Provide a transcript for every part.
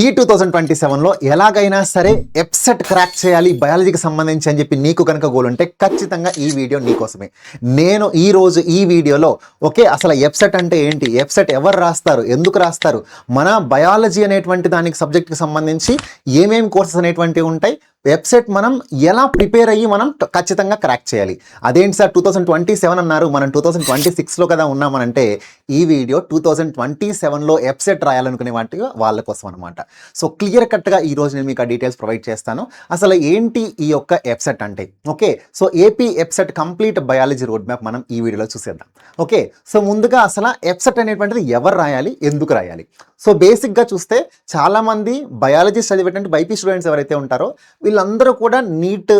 ఈ 2027లో ఎలాగైనా సరే ఎప్సెట్ క్రాక్ చేయాలి బయాలజీకి సంబంధించి అని చెప్పి నీకు కనుక గోల్ ఉంటే ఖచ్చితంగా ఈ వీడియో నీకోసమే. నేను ఈరోజు ఈ వీడియోలో అసలు ఎప్సెట్ అంటే ఏంటి, ఎప్సెట్ ఎవరు రాస్తారు, ఎందుకు రాస్తారు, మన బయాలజీ అనేటువంటి దానికి సబ్జెక్ట్కి సంబంధించి ఏమేమి కోర్సెస్ అనేటువంటివి ఉంటాయి, వెబ్సైట్ మనం ఎలా ప్రిపేర్ అయ్యి మనం ఖచ్చితంగా క్రాక్ చేయాలి. అదేంటి సార్ 2027 అన్నారు, మనం 2026లో కదా ఉన్నామనంటే ఈ వీడియో 2027లో వెబ్సైట్ రాయాలనుకునే వాళ్ళ కోసం అనమాట. సో క్లియర్ కట్గా ఈరోజు నేను మీకు ఆ డీటెయిల్స్ ప్రొవైడ్ చేస్తాను. అసలు ఏంటి ఈ యొక్క వెబ్సైట్ అంటే so AP website complete biology road map మనం ఈ వీడియోలో చూసేద్దాం. సో ముందుగా అసలు వెబ్సైట్ అనేటువంటిది ఎవరు రాయాలి, ఎందుకు రాయాలి. సో బేసిక్గా చూస్తే చాలామంది బయాలజీ చదివేటువంటి బైపీ స్టూడెంట్స్ ఎవరైతే ఉంటారో వీళ్ళందరూ కూడా నీట్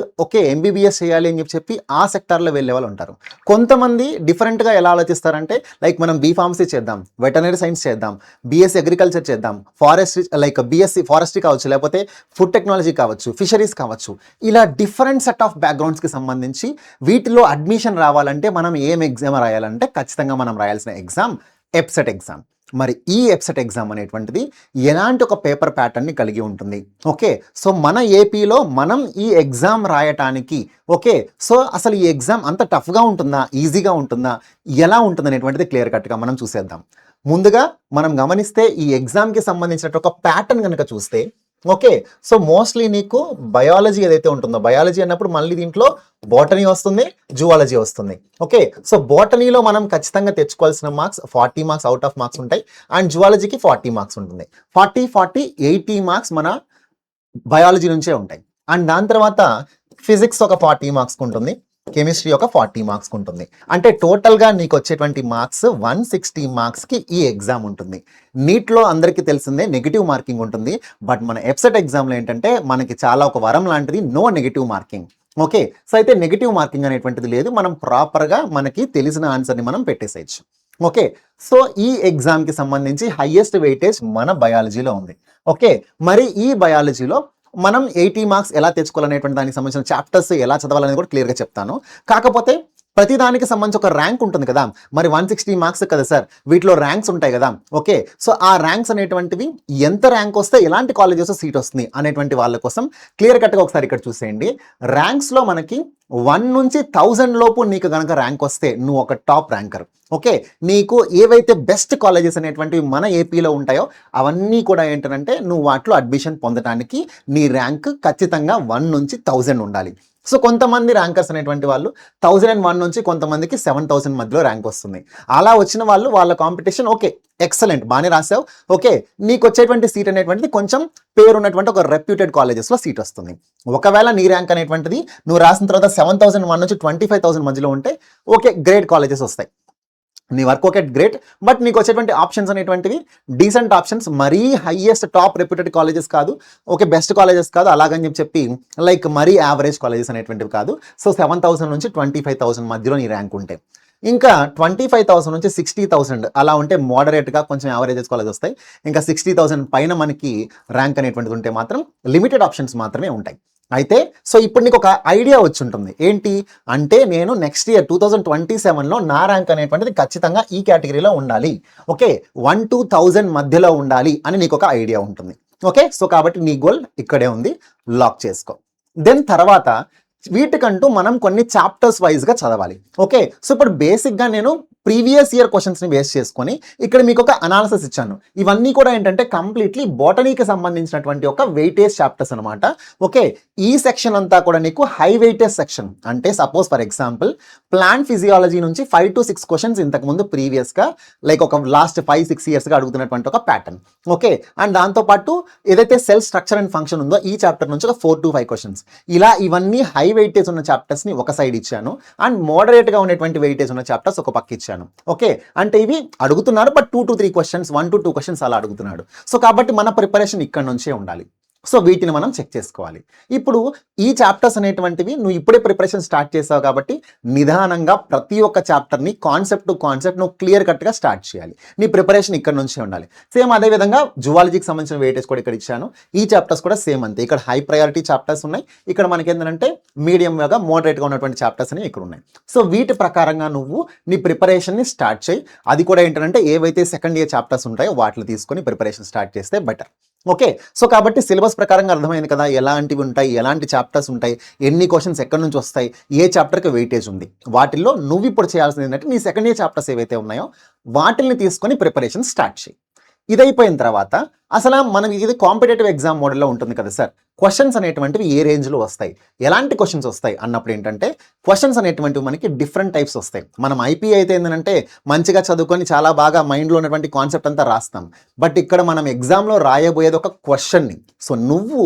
ఎంబీబీఎస్ చేయాలి అని చెప్పి ఆ సెక్టార్లో వెళ్ళే వాళ్ళు ఉంటారు. కొంతమంది డిఫరెంట్గా ఎలా ఆలోచిస్తారంటే మనం బీఫార్మసీ చేద్దాం, వెటర్నరీ సైన్స్ చేద్దాం, బీఎస్సీ అగ్రికల్చర్ చేద్దాం, ఫారెస్ట్రీ బీఎస్సీ ఫారెస్ట్రీ కావచ్చు, లేకపోతే ఫుడ్ టెక్నాలజీ కావచ్చు, ఫిషరీస్ కావచ్చు, ఇలా డిఫరెంట్ సెట్ ఆఫ్ బ్యాక్గ్రౌండ్స్కి సంబంధించి వీటిలో అడ్మిషన్ రావాలంటే మనం ఏం ఎగ్జామ్ రాయాలంటే ఖచ్చితంగా మనం రాయాల్సిన ఎగ్జామ్ వెబ్సైట్ ఎగ్జామ్. మరి ఈ వెబ్సైట్ ఎగ్జామ్ అనేటువంటిది ఎలాంటి ఒక పేపర్ ప్యాటర్న్ని కలిగి ఉంటుంది. సో మన ఏపీలో మనం ఈ ఎగ్జామ్ రాయటానికి సో అసలు ఈ ఎగ్జామ్ అంత టఫ్గా ఉంటుందా, ఈజీగా ఉంటుందా, ఎలా ఉంటుంది అనేటువంటిది క్లియర్ కట్గా మనం చూసేద్దాం. ముందుగా మనం గమనిస్తే ఈ ఎగ్జామ్కి సంబంధించిన ఒక ప్యాటర్న్ కనుక చూస్తే సో మోస్ట్లీ నీకు బయాలజీ ఏదైతే ఉంటుందో, బయాలజీ అన్నప్పుడు మళ్ళీ దీంట్లో బోటనీ వస్తుంది, జువాలజీ వస్తుంది. సో బోటనీలో మనం ఖచ్చితంగా తెచ్చుకోవాల్సిన marks 40 marks out of marks ఉంటాయి, అండ్ జువాలజీకి 40 మార్క్స్ ఉంటుంది. 80 మార్క్స్ మన బయాలజీ నుంచే ఉంటాయి. అండ్ దాని తర్వాత ఫిజిక్స్ ఒక 40 మార్క్స్ ఉంటుంది, కెమిస్ట్రీ ఒక 40 మార్క్స్ ఉంటుంది. అంటే టోటల్గా నీకు వచ్చేటువంటి మార్క్స్ 160 మార్క్స్కి ఈ ఎగ్జామ్ ఉంటుంది. నీట్లో అందరికీ తెలిసిందే నెగిటివ్ మార్కింగ్ ఉంటుంది, బట్ మన వెబ్సైట్ ఎగ్జామ్లో ఏంటంటే మనకి చాలా ఒక వరం లాంటిది, నో నెగిటివ్ మార్కింగ్. సో అయితే నెగిటివ్ మార్కింగ్ అనేటువంటిది లేదు, మనం ప్రాపర్గా మనకి తెలిసిన ఆన్సర్ని మనం పెట్టేసేయచ్చు. సో ఈ ఎగ్జామ్కి సంబంధించి హైయెస్ట్ వెయిటేజ్ మన బయాలజీలో ఉంది. మరి ఈ బయాలజీలో మనం 80 మార్క్స్ ఎలా తెచ్చుకోవాలనేటువంటి దానికి సంబంధించిన చాప్టర్స్ ఎలా చదవాలనేది కూడా క్లియర్గా చెప్తాను. కాకపోతే ప్రతి దానికి సంబంధించి ఒక ర్యాంక్ ఉంటుంది కదా, మరి 160 మార్క్స్ కదా సార్, వీటిలో ర్యాంక్స్ ఉంటాయి కదా. సో ఆ ర్యాంక్స్ అనేటువంటివి ఎంత ర్యాంక్ వస్తే ఎలాంటి కాలేజెస్ సీట్ వస్తుంది అనేటువంటి వాళ్ళ కోసం క్లియర్ కట్గా ఒకసారి ఇక్కడ చూసేయండి. ర్యాంక్స్లో మనకి 1 నుంచి 1000 లోపు నీకు కనుక ర్యాంక్ వస్తే నువ్వు ఒక టాప్ ర్యాంకర్. నీకు ఏవైతే బెస్ట్ కాలేజెస్ అనేటువంటివి మన ఏపీలో ఉంటాయో అవన్నీ కూడా ఏంటంటే నువ్వు వాటిలో అడ్మిషన్ పొందడానికి నీ ర్యాంక్ ఖచ్చితంగా 1 నుంచి 1000 ఉండాలి. సో కొంతమంది ర్యాంకర్స్ అనేటువంటి వాళ్ళు 1001 నుంచి కొంతమందికి 7000 మధ్యలో ర్యాంక్ వస్తుంది. అలా వచ్చిన వాళ్ళు వాళ్ళ కాంపిటీషన్ ఎక్సలెంట్, బాగానే రాసావు, నీకు వచ్చేటువంటి సీట్ అనేటువంటిది కొంచెం పేరు ఉన్నటువంటి ఒక రెప్యూటెడ్ కాలేజెస్లో సీట్ వస్తుంది. ఒకవేళ నీ ర్యాంక్ అనేటువంటిది నువ్వు రాసిన తర్వాత 7001 నుంచి 25,000 మధ్యలో ఉంటే గ్రేట్ కాలేజెస్ వస్తాయి, నీ వర్క్ గ్రేట్. బట్ నీకు వచ్చేటువంటి ఆప్షన్స్ అనేటువంటివి డీసెంట్ ఆప్షన్స్, మరీ హైయెస్ట్ టాప్ రెప్యూటెడ్ కాలేజెస్ కాదు, బెస్ట్ కాలేజెస్ కాదు, అలాగని చెప్పి మరీ యావరేజ్ కాలేజెస్ అనేటువంటివి కాదు. సో 7,000 నుంచి 25,000 మధ్యలో నీ ర్యాంక్ ఉంటే, ఇంకా 25,000 నుంచి 60,000 అలా ఉంటే మోడరేట్గా కొంచెం యావరేజెస్ కాలేజ్ వస్తాయి. ఇంకా 60,000 పైన మనకి ర్యాంక్ అనేటువంటిది ఉంటే మాత్రం లిమిటెడ్ ఆప్షన్స్ మాత్రమే ఉంటాయి. అయితే సో ఇప్పుడు నీకు ఒక ఐడియా వచ్చి ఉంటుంది, ఏంటి అంటే నేను నెక్స్ట్ ఇయర్ 2027లో నా ర్యాంక్ అనేటువంటిది ఖచ్చితంగా ఈ కేటగిరీలో ఉండాలి, 1 to 1000 మధ్యలో ఉండాలి అని నీకు ఒక ఐడియా ఉంటుంది. సో కాబట్టి నీ గోల్ ఇక్కడే ఉంది, లాక్ చేసుకో. దెన్ తర్వాత వీటికంటూ మనం కొన్ని చాప్టర్స్ వైజ్గా చదవాలి. సో ఇప్పుడు బేసిక్గా నేను ప్రీవియస్ ఇయర్ క్వశ్చన్స్ని బేస్ చేసుకొని ఇక్కడ మీకు ఒక అనాలిసిస్ ఇచ్చాను. ఇవన్నీ కూడా ఏంటంటే కంప్లీట్లీ బోటనీకి సంబంధించినటువంటి ఒక వెయిటేజ్ చాప్టర్స్ అనమాట. ఈ సెక్షన్ అంతా కూడా నీకు హై వెయిటేజ్ సెక్షన్. అంటే suppose for example plant physiology నుంచి 5 to 6 క్వశ్చన్స్ ఇంతకుముందు ప్రీవియస్గా ఒక లాస్ట్ 5-6 ఇయర్స్గా అడుగుతున్నటువంటి ఒక ప్యాటర్న్. అండ్ దాంతోపాటు ఏదైతే సెల్ స్ట్రక్చర్ అండ్ ఫంక్షన్ ఉందో ఈ చాప్టర్ నుంచి ఒక 4 to 5 క్వశ్చన్స్, ఇలా ఇవన్నీ హై వెయిటేజ్ ఉన్న చాప్టర్స్ని ఒక సైడ్ ఇచ్చాను, అండ్ మోడరేట్గా ఉన్నటువంటి వెయిటేజ్ ఉన్న చాప్టర్స్ ఒక పక్క ఇచ్చాను. అంటే ఇవి అడుగుతున్నారు, but 2 to 3 questions, 1 to 2 questions అలా అడుగుతున్నాడు. సో కాబట్టి మన ప్రిపరేషన్ ఇక్కడ నుంచే ఉండాలి. సో వీటిని మనం చెక్ చేసుకోవాలి. ఇప్పుడు ఈ చాప్టర్స్ అనేటువంటివి నువ్వు ఇప్పుడే ప్రిపరేషన్ స్టార్ట్ చేసావు కాబట్టి నిదానంగా ప్రతి ఒక్క చాప్టర్ని కాన్సెప్ట్ టు కాన్సెప్ట్ నువ్వు క్లియర్ కట్గా స్టార్ట్ చేయాలి. నీ ప్రిపరేషన్ ఇక్కడ నుంచే ఉండాలి. సేమ్ అదేవిధంగా జువాలజీకి సంబంధించిన వెయిటేజ్ కూడా ఇక్కడ ఇచ్చాను. ఈ చాప్టర్స్ కూడా సేమ్ అంతే, ఇక్కడ హై ప్రయారిటీ చాప్టర్స్ ఉన్నాయి, ఇక్కడ మనకి ఏంటంటే మీడియంగా మోడరేట్గా ఉన్నటువంటి చాప్టర్స్ అనేవి ఇక్కడ ఉన్నాయి. సో వీటి ప్రకారంగా నువ్వు నీ ప్రిపరేషన్ని స్టార్ట్ చేయి. అది కూడా ఏంటంటే ఏవైతే సెకండ్ ఇయర్ చాప్టర్స్ ఉంటాయో వాటిని తీసుకొని ప్రిపరేషన్ స్టార్ట్ చేస్తే బెటర్. ఓకే. సో కాబట్టి సిలబస్ ప్రకారంగా అర్థమైంది కదా, ఎలాంటివి ఉంటాయి, ఎలాంటి చాప్టర్స్ ఉంటాయి, ఎన్ని క్వశ్చన్స్ ఎక్కడి నుంచి వస్తాయి, ఏ చాప్టర్కి వెయిటేజ్ ఉంది. వాటిల్లో నువ్వు ఇప్పుడు చేయాల్సింది ఏంటంటే నీ సెకండ్ ఇయర్ చాప్టర్స్ ఏవైతే ఉన్నాయో వాటిల్ని తీసుకొని ప్రిపరేషన్ స్టార్ట్ చేయి. ఇదైపోయిన తర్వాత అసలు మనం ఇది కాంపిటేటివ్ ఎగ్జామ్ మోడల్లో ఉంటుంది కదా సార్, క్వశ్చన్స్ అనేటువంటివి ఏ రేంజ్లో వస్తాయి, ఎలాంటి క్వశ్చన్స్ వస్తాయి అన్నప్పుడు ఏంటంటే క్వశ్చన్స్ అనేటువంటివి మనకి డిఫరెంట్ టైప్స్ వస్తాయి. మనం ఐపీ అయితే ఏంటంటే మంచిగా చదువుకొని చాలా బాగా మైండ్లో ఉన్నటువంటి కాన్సెప్ట్ అంతా రాస్తాం. బట్ ఇక్కడ మనం ఎగ్జామ్లో రాయబోయేది ఒక క్వశ్చన్ని. సో నువ్వు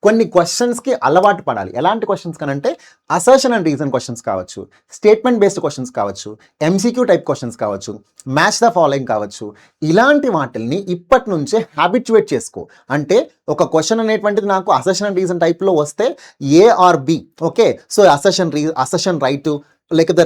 కొన్ని క్వశ్చన్స్కి అలవాటు పడాలి. ఎలాంటి క్వశ్చన్స్ కనంటే అసర్షన్ అండ్ రీజన్ క్వశ్చన్స్ కావచ్చు, స్టేట్మెంట్ బేస్డ్ క్వశ్చన్స్ కావచ్చు, ఎంసీక్యూ టైప్ క్వశ్చన్స్ కావచ్చు, మ్యాచ్ ద ఫాలోయింగ్ కావచ్చు. ఇలాంటి వాటిల్ని ఇప్పటి నుంచే హ్యాబిచువేట్ చేసుకో. అంటే ఒక క్వశ్చన్ అనేటువంటిది నాకు అసర్షన్ అండ్ రీజన్ టైప్లో వస్తే A or B, okay, so assertion right లేకపోతే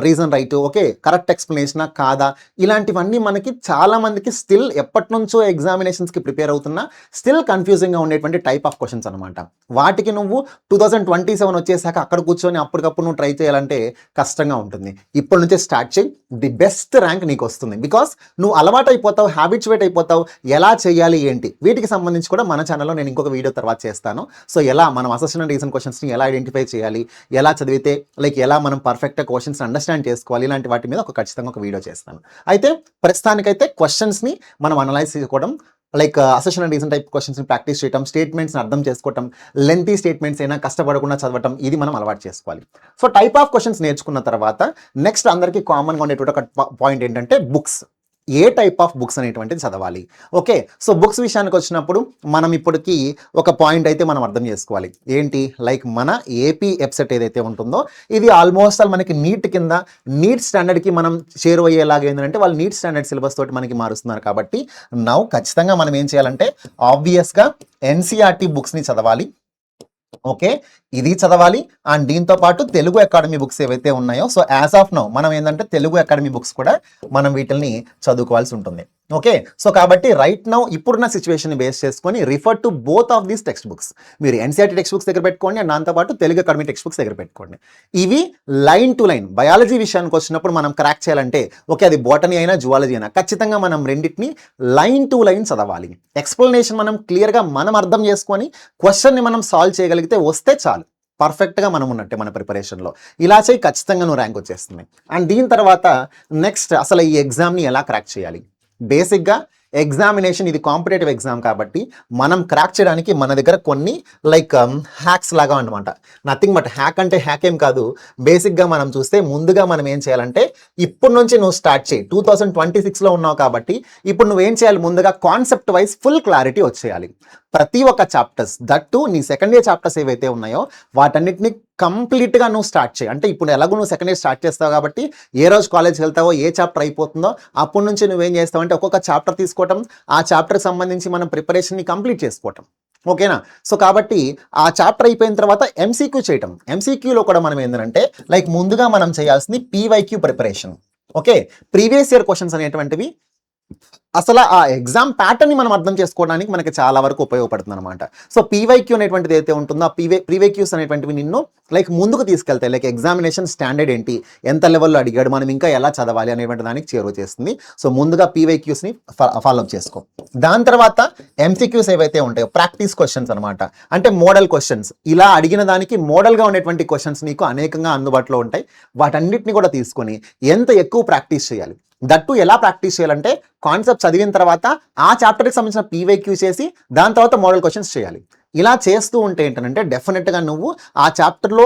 రీజన్ రైట్, ఓకే, కరెక్ట్ ఎక్స్ప్లెనేషనా కాదా, ఇలాంటివన్నీ మనకి చాలా మందికి స్టిల్ ఎప్పటి నుంచో ఎగ్జామినేషన్స్కి ప్రిపేర్ అవుతున్నా స్టిల్ కన్ఫ్యూజింగ్గా ఉండేటువంటి టైప్ ఆఫ్ క్వశ్చన్స్ అనమాట. వాటికి నువ్వు 2027 వచ్చేసాక అక్కడ కూర్చొని అప్పటికప్పుడు నువ్వు ట్రై చేయాలంటే కష్టంగా ఉంటుంది. ఇప్పటి నుంచే స్టార్ట్ చేయి, ది బెస్ట్ ర్యాంక్ నీకు వస్తుంది. బికాస్ నువ్వు అలవాటు అయిపోతావు, హ్యాబిచువేట్ అయిపోతావు. ఎలా చేయాలి ఏంటి వీటికి సంబంధించి కూడా మన ఛానల్లో నేను ఇంకొక వీడియో తర్వాత చేస్తాను. సో ఎలా మనం అసర్షన్ అండ్ రీజన్ క్వశ్చన్స్ని ఎలా ఐడెంటిఫై చేయాలి, ఎలా చదివితే ఎలా మనం పర్ఫెక్ట్గా క్వశ్చన్స్ అండర్స్టాండ్ చేసుకోవాలి, ఇలాంటి వాటి మీద ఖచ్చితంగా ఒక వీడియో చేస్తాను. అయితే ప్రస్తుతానికైతే క్వశ్చన్స్ని మనం అనలైజ్ చేసుకోవడం, అసర్షన్ అండ్ రీజన్ టైప్ క్వశ్చన్స్ని ప్రాక్టీస్ చేయడం, స్టేట్మెంట్స్ని అర్థం చేసుకోవటం, లెంతీ స్టేట్మెంట్స్ అయినా కష్టపడకుండా చదవటం, ఇది మనం అలవాటు చేసుకోవాలి. సో టైప్ ఆఫ్ క్వశ్చన్స్ నేర్చుకున్న తర్వాత నెక్స్ట్ అందరికీ కామన్గా ఉండేటువంటి ఒక పాయింట్ ఏంటంటే books. A type of books అనేటువంటిది చదవాలి. ఓకే, సో బుక్స్ విషయానికి వచ్చినప్పుడు మనం ఇప్పటికీ ఒక పాయింట్ అయితే మనం అర్థం చేసుకోవాలి. ఏంటి, మన ఏపీ వెబ్సైట్ ఏదైతే ఉంటుందో ఇది ఆల్మోస్ట్ మనకి నీట్ స్టాండర్డ్కి మనం చేరువయ్యేలాగా ఏంటంటే వాళ్ళు నీట్ స్టాండర్డ్ సిలబస్ తోటి మనకి మారుస్తున్నారు. కాబట్టి ఖచ్చితంగా మనం ఏం చేయాలంటే ఆబ్వియస్గా ఎన్సీఆర్టీ బుక్స్ని చదవాలి. ఓకే, ఇది చదవాలి. అండ్ దీంతో పాటు తెలుగు అకాడమీ బుక్స్ ఏవైతే ఉన్నాయో, సో యాజ్ ఆఫ్ నౌ మనం ఏంటంటే తెలుగు అకాడమీ బుక్స్ కూడా మనం వీటిని చదువుకోవాల్సి ఉంటుంది. ఓకే, సో కాబట్టి రైట్ నౌ ఇప్పుడున్న సిచ్యువేషన్ బేస్ చేసుకొని refer to both of these text books. మీరు ఎన్సీఆర్టీ టెక్స్ట్ బుక్స్ దగ్గర పెట్టుకోండి అండ్ దాంతోపాటు తెలుగు అకాడమీ టెక్స్ట్ బుక్స్ దగ్గర పెట్టుకోండి. ఇవి లైన్ టు లైన్ బయాలజీ విషయానికి వచ్చినప్పుడు మనం క్రాక్ చేయాలంటే, ఓకే, అది బోటనీ అయినా జువాలజీ అయినా ఖచ్చితంగా మనం రెండింటిని లైన్ టు లైన్ చదవాలి. ఎక్స్ప్లెనేషన్ మనం క్లియర్గా మనం అర్థం చేసుకొని క్వశ్చన్ని మనం సాల్వ్ చేయగలిగితే వస్తే చాలు, పర్ఫెక్ట్గా మనం ఉన్నట్టే మన ప్రిపరేషన్లో. ఇలా చేయి, ఖచ్చితంగా నువ్వు ర్యాంక్ వచ్చేస్తుంది. అండ్ దీని తర్వాత నెక్స్ట్ అసలు ఈ ఎగ్జామ్ని ఎలా క్రాక్ చేయాలి. బేసిక్గా ఎగ్జామినేషన్ ఇది కాంపిటేటివ్ ఎగ్జామ్ కాబట్టి మనం క్రాక్ చేయడానికి మన దగ్గర కొన్ని హ్యాక్స్ లాగా అనమాట. నథింగ్ బట్ హ్యాక్ అంటే హ్యాక్ ఏం కాదు. బేసిక్గా మనం చూస్తే ముందుగా మనం ఏం చేయాలంటే ఇప్పటి నుంచి నువ్వు స్టార్ట్ చేయి. 2026లో ఉన్నావు కాబట్టి ఇప్పుడు నువ్వేం చేయాలి, ముందుగా కాన్సెప్ట్ వైజ్ ఫుల్ క్లారిటీ వచ్చేయాలి. ప్రతి ఒక్క చాప్టర్స్ దట్టు నీ సెకండ్ ఇయర్ చాప్టర్స్ ఏవైతే ఉన్నాయో వాటన్నిటిని కంప్లీట్గా నువ్వు స్టార్ట్ చేయి. అంటే ఇప్పుడు ఎలాగో నువ్వు సెకండ్ ఇయర్ స్టార్ట్ చేస్తావు కాబట్టి ఏ రోజు కాలేజ్కి వెళ్తావో, ఏ చాప్టర్ అయిపోతుందో అప్పటి నుంచి నువ్వేం చేస్తావు అంటే ఒక్కొక్క చాప్టర్ తీసుకోవటం, ఆ చాప్టర్కి సంబంధించి మనం ప్రిపరేషన్ని కంప్లీట్ చేసుకోవటం. ఓకేనా, సో కాబట్టి ఆ చాప్టర్ అయిపోయిన తర్వాత ఎంసీక్యూ చేయటం. ఎంసీక్యూలో కూడా మనం ఏంటంటే ముందుగా మనం చేయాల్సింది PYQ preparation. Okay, previous year questions అనేటువంటివి అసలు ఆ ఎగ్జామ్ ప్యాటర్న్ని మనం అర్థం చేసుకోవడానికి మనకి చాలా వరకు ఉపయోగపడుతుంది అనమాట. సో పీవైక్యూ అనేటువంటిది అయితే ఉంటుందో ఆ ప్రీవైక్యూస్ అనేటువంటివి నిన్ను ముందుకు తీసుకెళ్తాయి. ఎగ్జామినేషన్ స్టాండర్డ్ ఏంటి, ఎంత లెవెల్లో అడిగాడు, మనం ఇంకా ఎలా చదవాలి అనేటువంటి దానికి చేరువ చేస్తుంది. సో ముందుగా పీవైక్యూస్ని ఫాలో అప్ చేసుకో. దాని తర్వాత ఎంసీక్యూస్ ఏవైతే ఉంటాయో ప్రాక్టీస్ క్వశ్చన్స్ అనమాట, అంటే మోడల్ క్వశ్చన్స్. ఇలా అడిగిన దానికి మోడల్గా ఉండేటువంటి క్వశ్చన్స్ నీకు అనేకంగా అందుబాటులో ఉంటాయి. వాటన్నిటిని కూడా తీసుకొని ఎంత ఎక్కువ ప్రాక్టీస్ చేయాలి. దట్టు ఎలా ప్రాక్టీస్ చేయాలంటే కాన్సెప్ట్ చదివిన తర్వాత ఆ చాప్టర్కి సంబంధించిన పీవైక్యూ చేసి దాని తర్వాత మోడల్ క్వశ్చన్స్ చేయాలి. ఇలా చేస్తూ ఉంటే ఏంటంటే డెఫినెట్గా నువ్వు ఆ చాప్టర్లో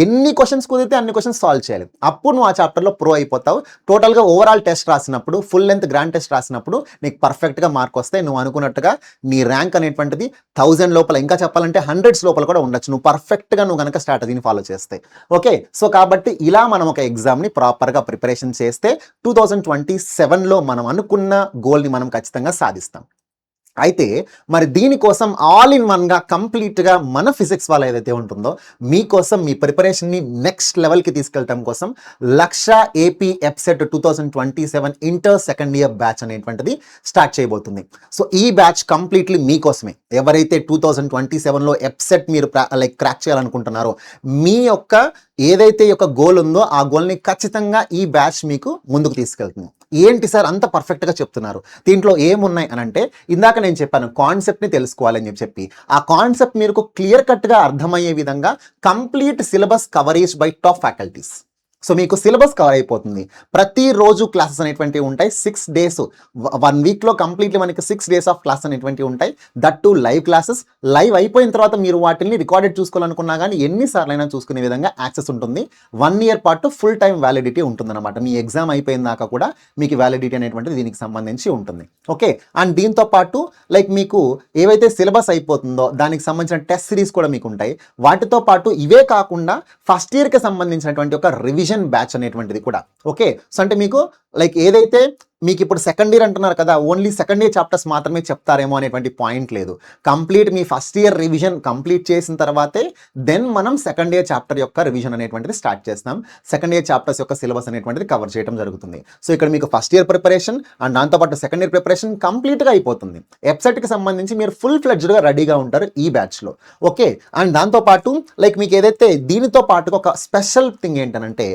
ఎన్ని క్వశ్చన్స్ కుదిరితే అన్ని క్వశ్చన్స్ సాల్వ్ చేయాలి. అప్పుడు నువ్వు ఆ చాప్టర్లో ప్రో అయిపోతావు. టోటల్గా ఓవరాల్ టెస్ట్ రాసినప్పుడు, ఫుల్ లెంత్ గ్రాండ్ టెస్ట్ రాసినప్పుడు నీకు పర్ఫెక్ట్గా మార్క్ వస్తాయి. నువ్వు అనుకున్నట్టుగా నీ ర్యాంక్ అనేటువంటిది 1000 లోపల, ఇంకా చెప్పాలంటే 100s లోపల కూడా ఉండొచ్చు, నువ్వు పర్ఫెక్ట్గా నువ్వు కనుక స్ట్రాటజీని ఫాలో చేస్తే. ఓకే, సో కాబట్టి ఇలా మనం ఒక ఎగ్జామ్ని ప్రాపర్గా ప్రిపరేషన్ చేస్తే 2027లో మనం అనుకున్న గోల్ని మనం ఖచ్చితంగా సాధిస్తాం. అయితే మరి దీనికోసం ఆల్ ఇన్ వన్గా కంప్లీట్గా మన ఫిజిక్స్ వాళ్ళ ఏదైతే ఉంటుందో మీకోసం మీ ప్రిపరేషన్ని నెక్స్ట్ లెవెల్కి తీసుకెళ్ళటం కోసం లక్ష AP EAPCET 2027 inter second year batch అనేటువంటిది స్టార్ట్ చేయబోతుంది. సో ఈ బ్యాచ్ కంప్లీట్లీ మీకోసమే. ఎవరైతే 2027లో ఎప్సెట్ మీరు క్రాక్ చేయాలనుకుంటున్నారో, మీ యొక్క ఏదైతే గోల్ ఉందో ఆ గోల్ని ఖచ్చితంగా ఈ బ్యాచ్ మీకు ముందుకు తీసుకెళ్తుంది. ఏంటి సార్ అంత పర్ఫెక్ట్గా చెప్తున్నారు, దీంట్లో ఏమున్నాయి అని అంటే, ఇందాక నేను చెప్పాను కాన్సెప్ట్ని తెలుసుకోవాలని చెప్పి, ఆ కాన్సెప్ట్ మీకు క్లియర్ కట్గా అర్థమయ్యే విధంగా complete syllabus coverage by top faculties. So మీకు సిలబస్ కవర్ అయిపోతుంది. ప్రతిరోజు క్లాసెస్ అనేటువంటివి ఉంటాయి. 6 డేస్, 1 వీక్లో కంప్లీట్లీ మనకి 6 డేస్ ఆఫ్ క్లాస్ అనేటువంటివి ఉంటాయి. That to live classes. Live అయిపోయిన తర్వాత మీరు వాటిని రికార్డెడ్ చూసుకోవాలనుకున్నా కానీ ఎన్నిసార్లు అయినా చూసుకునే విధంగా యాక్సెస్ ఉంటుంది. 1 ఇయర్ పాటు ఫుల్ టైం వ్యాలిడిటీ ఉంటుందన్నమాట. మీ ఎగ్జామ్ అయిపోయిన దాకా కూడా మీకు వ్యాలిడిటీ అనేటువంటిది దీనికి సంబంధించి ఉంటుంది. ఓకే, అండ్ దీంతో పాటు లైక్ మీకు ఏవైతే సిలబస్ అయిపోతుందో దానికి సంబంధించిన టెస్ట్ సిరీస్ కూడా మీకు ఉంటాయి. వాటితో పాటు ఇవే కాకుండా ఫస్ట్ ఇయర్కి సంబంధించినటువంటి ఒక రివిజన్ బ్యాచ్ అనేటువంటిది కూడా. ఓకే, సో అంటే మీకు లైక్ ఏదైతే మీకు ఇప్పుడు సెకండ్ ఇయర్ అంటున్నారు కదా, ఓన్లీ సెకండ్ ఇయర్ చాప్టర్స్ మాత్రమే చెప్తారేమో అనేటువంటి పాయింట్ లేదు. కంప్లీట్ మీ ఫస్ట్ ఇయర్ రివిజన్ కంప్లీట్ చేసిన తర్వాతే దెన్ మనం సెకండ్ ఇయర్ చాప్టర్ యొక్క రివిజన్ అనేటువంటిది స్టార్ట్ చేస్తాం. సెకండ్ ఇయర్ చాప్టర్స్ యొక్క సిలబస్ అనేటువంటిది కవర్ చేయడం జరుగుతుంది. సో ఇక్కడ మీకు ఫస్ట్ ఇయర్ ప్రిపరేషన్ అండ్ దాంతోపాటు సెకండ్ ఇయర్ ప్రిపరేషన్ కంప్లీట్గా అయిపోతుంది. వెబ్సైట్కి సంబంధించి మీరు ఫుల్ ఫ్లెడ్జ్డ్గా రెడీగా ఉంటారు ఈ బ్యాచ్లో. ఓకే, అండ్ దాంతోపాటు లైక్ మీకు ఏదైతే దీనితో పాటుగా ఒక స్పెషల్ థింగ్ ఏంటనంటే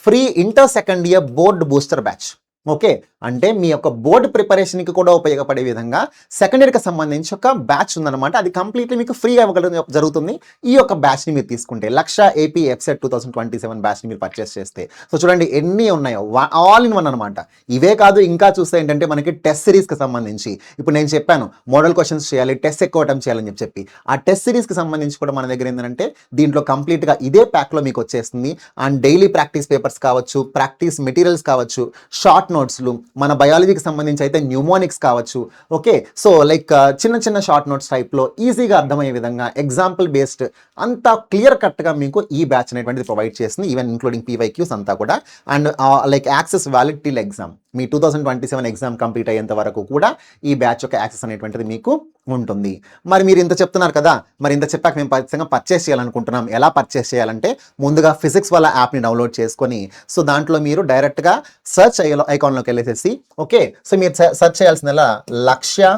free inter second year board booster batch. Okay, అంటే మీ యొక్క బోర్డు ప్రిపరేషన్కి కూడా ఉపయోగపడే విధంగా సెకండ్ ఇయర్కి సంబంధించి ఒక బ్యాచ్ ఉందన్నమాట. అది కంప్లీట్లీ మీకు ఫ్రీ అవ్వగల జరుగుతుంది ఈ యొక్క బ్యాచ్ని మీరు తీసుకుంటే. లక్ష ఏపీ ఎఫ్సెట్ 2027 బ్యాచ్ని మీరు పర్చేస్ చేస్తే. సో చూడండి ఎన్ని ఉన్నాయో, ఆల్ ఇన్ వన్ అనమాట. ఇవే కాదు, ఇంకా చూస్తే ఏంటంటే మనకి టెస్ట్ సిరీస్కి సంబంధించి ఇప్పుడు నేను చెప్పాను మోడల్ క్వశ్చన్స్ చేయాలి, టెస్ట్ ఎక్కువ అటెంప్ట్ చేయాలని చెప్పి, ఆ టెస్ట్ సిరీస్కి సంబంధించి కూడా మన దగ్గర ఏంటంటే దీంట్లో కంప్లీట్గా ఇదే ప్యాక్లో మీకు వచ్చేస్తుంది. అండ్ డైలీ ప్రాక్టీస్ పేపర్స్ కావచ్చు, ప్రాక్టీస్ మెటీరియల్స్ కావచ్చు, షార్ట్ నోట్స్లు, మన బయాలజీకి సంబంధించి అయితే న్యూమోనిక్స్ కావచ్చు. ఓకే, సో లైక్ చిన్న చిన్న షార్ట్ నోట్స్ టైప్లో ఈజీగా అర్థమయ్యే విధంగా ఎగ్జాంపుల్ బేస్డ్ అంతా క్లియర్ కట్గా మీకు ఈ బ్యాచ్ అనేటువంటిది ప్రొవైడ్ చేస్తుంది, ఈవెన్ ఇంక్లూడింగ్ పీవైక్యూస్ అంతా కూడా. And like access valid till exam, me 2027 exam complete అయ్యేంత వరకు కూడా ఈ బ్యాచ్ యొక్క యాక్సెస్ అనేటువంటిది మీకు ఉంటుంది. మరి మీరు ఇంత చెప్తున్నారు కదా, మరి ఇంత చెప్పాక మేము ఖచ్చితంగా పర్చేస్ చేయాలనుకుంటున్నాం. ఎలా పర్చేస్ చేయాలంటే ముందుగా ఫిజిక్స్ వాళ్ళ యాప్ని డౌన్లోడ్ చేసుకొని, సో దాంట్లో మీరు డైరెక్ట్గా సర్చ్ ఐకాన్లోకి వెళ్ళేసేసి, ఓకే, సో మీరు సర్చ్ చేయాల్సిందల్లా లక్ష్య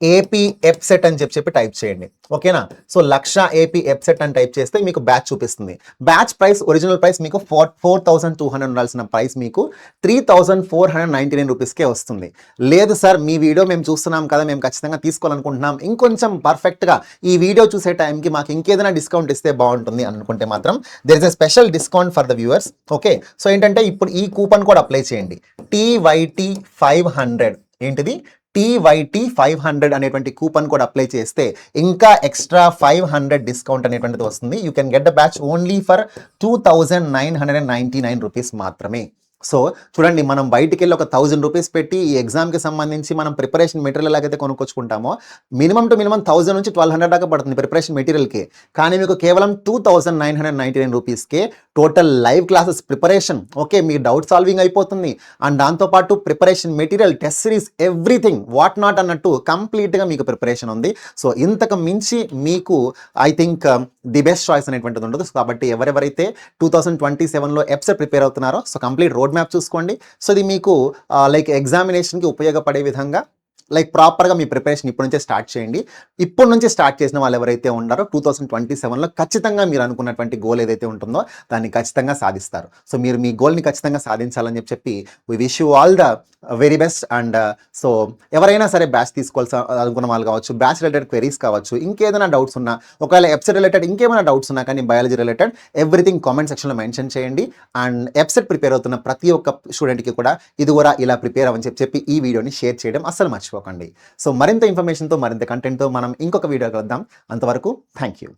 ఏపీ ఎప్సెట్ అని చెప్పి టైప్ చేయండి. ఓకేనా, సో లక్ష ఏపీ ఎప్సెట్ అని టైప్ చేస్తే మీకు బ్యాచ్ చూపిస్తుంది. బ్యాచ్ ప్రైస్ ఒరిజినల్ ప్రైస్ మీకు 4,200 ఉండాల్సిన ప్రైస్ మీకు 3,499 రూపీస్కే వస్తుంది. లేదు సార్ మీ వీడియో మేము చూస్తున్నాం కదా, మేము ఖచ్చితంగా తీసుకోవాలనుకుంటున్నాం, ఇంకొంచెం పర్ఫెక్ట్గా ఈ వీడియో చూసే టైంకి మాకు ఇంకేదైనా డిస్కౌంట్ ఇస్తే బాగుంటుంది అనుకుంటే మాత్రం there is a special discount for the viewers. Okay, so ఏంటంటే ఇప్పుడు ఈ కూపన్ కూడా అప్లై చేయండి. TYT 500 ఏంటిది TYT 500 అనేటువంటి కూపన్ కోడ్ అప్లై చేస్తే ఇంకా ఎక్స్ట్రా 500 డిస్కౌంట్ అనేటువంటిది వస్తుంది. You can get the batch only for 2,999 rupees మాత్రమే. సో చూడండి, మనం బయటికి వెళ్ళి ఒక 1,000 రూపీస్ పెట్టి ఈ ఎగ్జామ్కి సంబంధించి మనం ప్రిపరేషన్ మెటీరియల్ ఎలాగైతే కొనుక్కొచ్చుకుంటామో మినిమం టు మినిమం 1,000 నుంచి 1,200 దాకా పడుతుంది ప్రిపరేషన్ మెటీరియల్కి. కానీ మీకు కేవలం 2,999 రూపీస్కే total live classes preparation, okay, మీ డౌట్ సాల్వింగ్ అయిపోతుంది. అండ్ దాంతోపాటు preparation material, test series, everything what not అన్నట్టు కంప్లీట్గా మీకు ప్రిపరేషన్ ఉంది. సో ఇంతకు మించి మీకు I think the best choice అనేటువంటిది ఉండదు. కాబట్టి ఎవరెవరైతే 2027లో ఎప్సెట్ ప్రిపేర్ అవుతున్నారో సో కంప్లీట్ రోడ్ మ్యాప్ చూసుకోండి. సో ఇది మీకు లైక్ ఎగ్జామినేషన్కి ఉపయోగపడే విధంగా లైక్ ప్రాపర్గా మీ ప్రిపరేషన్ ఇప్పటి నుంచే స్టార్ట్ చేయండి. ఇప్పటి నుంచి స్టార్ట్ చేసిన వాళ్ళు ఎవరైతే ఉన్నారో 2027లో ఖచ్చితంగా మీరు అనుకున్నటువంటి గోల్ ఏదైతే ఉంటుందో దాన్ని ఖచ్చితంగా సాధిస్తారు. సో మీరు మీ గోల్ని ఖచ్చితంగా సాధించాలని చెప్పి we wish you all the very best. And so ఎవరైనా సరే బ్యాచ్ తీసుకోవాల్సి అనుకున్న వాళ్ళు కావచ్చు, బ్యాచ్ రిలేటెడ్ క్వెరీస్ కావచ్చు, ఇంకేదైనా డౌట్స్ ఉన్నా, ఒకవేళ ఎప్సెట్ రిలేటెడ్ ఇంకేమైనా డౌట్స్ ఉన్నా కానీ బయాలజీ రిలేటెడ్ ఎవ్రీథింగ్ కామెంట్ సెక్షన్లో మెన్షన్ చేయండి. అండ్ ఎప్సెట్ ప్రిపేర్ అవుతున్న ప్రతి ఒక్క స్టూడెంట్కి కూడా ఇది కూడా ఇలా ప్రిపేర్ అవ్వని చెప్పి ఈ వీడియోని షేర్ చేయడం అస్సలు మర్చిపోకండి. సో మరింత ఇన్ఫర్మేషన్తో మరింత కంటెంట్తో మనం ఇంకొక వీడియో కలుద్దాం. అంతవరకు థ్యాంక్ యూ.